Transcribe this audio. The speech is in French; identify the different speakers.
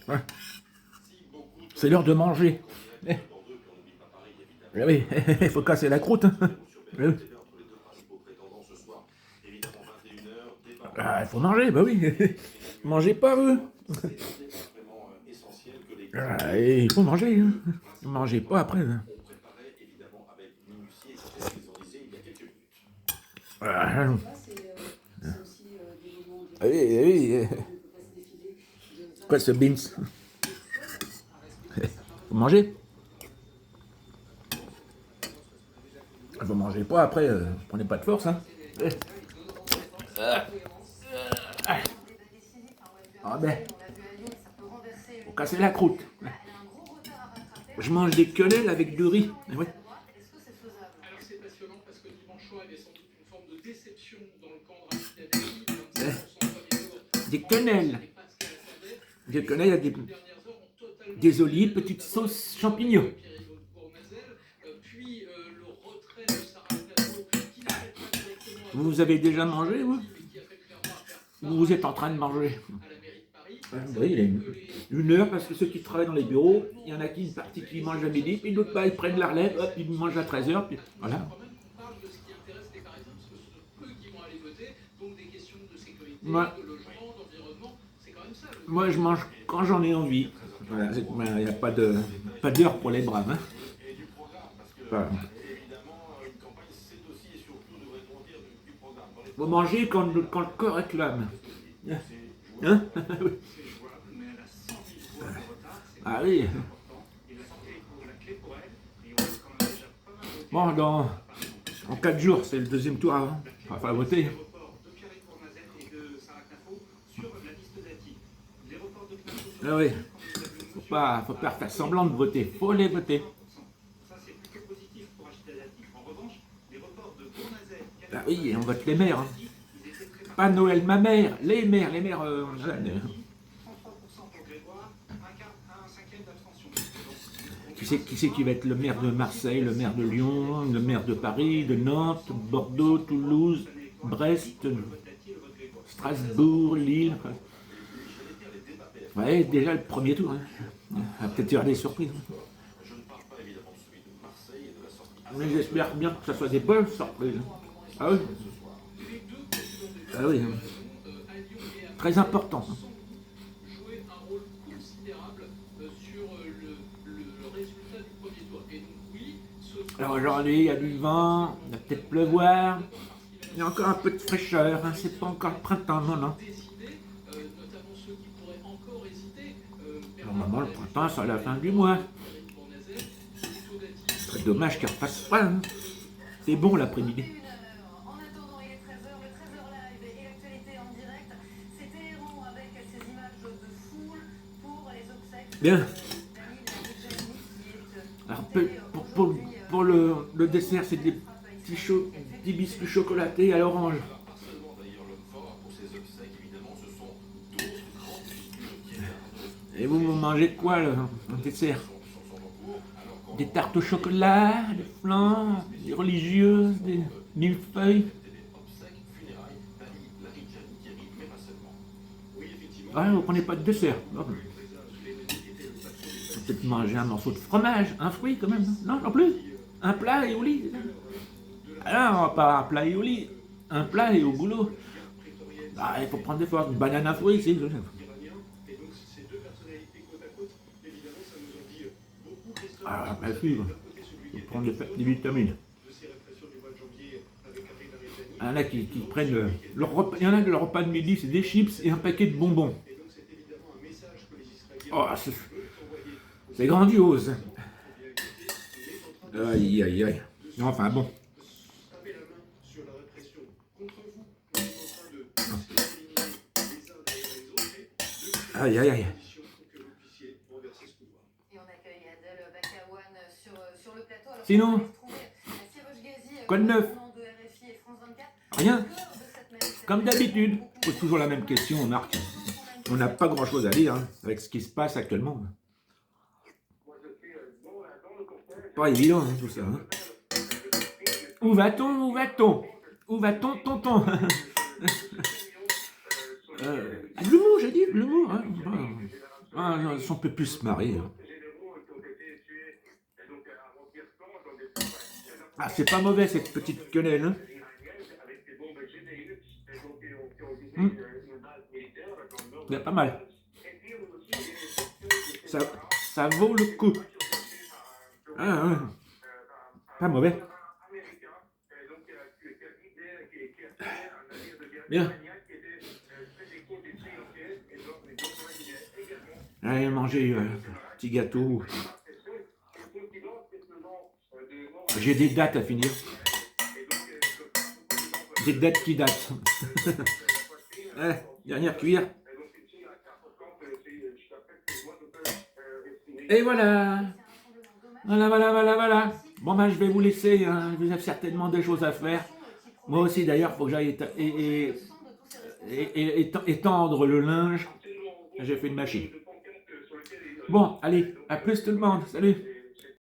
Speaker 1: Ouais. C'est l'heure de manger. Eh, eh oui, il faut casser la croûte. Hein. Eh oui. Ah, il faut manger, bah oui. Mangez pas, eux. Ah, il faut manger. Hein. Mangez pas après. Hein. Ah, oui, oui. Quoi ce beans? Faut manger. Vous mangez pas après, vous prenez pas de force. Hein. Ah ben, faut casser la croûte. Je mange des quenelles avec du riz. Ouais. Des quenelles. Des quenelles avec des olives, petite sauce champignons. Vous avez déjà mangé, vous? Vous êtes en train de manger? Oui, il est 1 heure parce que ceux qui travaillent dans les bureaux, il y en a qui une partie qui mangent à midi, puis d'autres ils prennent la relève, hop, ils mangent à 13 h, puis voilà. Moi, moi je mange quand j'en ai envie. Voilà, il n'y a pas d'heure pour les braves. Hein. Voilà. Vous mangez quand le corps réclame. Hein? Ah oui. Bon, en 4 jours, c'est le deuxième tour avant. Enfin, voter. Ah oui. Faut pas faire semblant de voter. Faut les voter. Ah oui, on vote les maires. Hein. Pas Noël, ma mère. Les maires jeunes. Qui c'est qui va être le maire de Marseille, le maire de Lyon, le maire de Paris, de Nantes, Bordeaux, Toulouse, Brest, Strasbourg, Lille. Ouais, déjà le premier tour. Hein. Ah, peut-être y avoir des surprises. Mais j'espère bien que ça soit des bonnes surprises. Ah oui. Ah oui. Très important. Alors aujourd'hui, il y a du vent, il va peut-être pleuvoir. Il y a encore un peu de fraîcheur, hein. C'est pas encore le printemps, non. Normalement, le printemps, c'est à la fin du mois. C'est dommage qu'il ne refasse pas. Hein. C'est bon l'après-midi. Bien. Alors, pour le dessert, c'est des petits biscuits chocolatés à l'orange. Et vous mangez quoi le dessert? Des tartes au chocolat, des flancs, des religieuses, des millefeuilles. Ah, vous prenez pas de dessert. Peut-être manger un morceau de fromage, un fruit quand même. Non, non plus. Un plat et au lit. Ah, on va pas un plat et au lit. Un plat et au boulot. Ah, il faut prendre des forces. Une banane à fruits, c'est. Ah, bah si, il faut prendre des vitamines. Il y en a qui prennent leur repas, il y en a que leur repas de midi, c'est des chips et un paquet de bonbons. Oh, c'est grandiose. Aïe, aïe, aïe. Enfin bon. Aïe, aïe, aïe. Sinon, quoi de neuf? Rien. Comme d'habitude. On pose toujours la même question, Marc. On n'a pas grand-chose à dire hein, avec ce qui se passe actuellement. Pas évident hein, tout ça. Hein. Où va-t-on? Où va-t-on? Où va-t-on, tonton? De l'humour, j'ai dit, de l'humour. Hein. Ah, non, on peut plus se marrer. Hein. Ah, c'est pas mauvais cette petite quenelle. Hein. Hmm. Il y a pas mal. Ça, ça vaut le coup. Ah, ouais. Pas mauvais. Bien. Allez, manger un petit gâteau. J'ai des dates à finir. Des dates qui datent. Allez, dernière cuillère. Et voilà. Voilà. Bon, ben, je vais vous laisser. Hein. Vous avez certainement des choses à faire. Moi aussi, d'ailleurs, il faut que j'aille étendre le linge. J'ai fait une machine. Bon, allez, à plus tout le monde. Salut.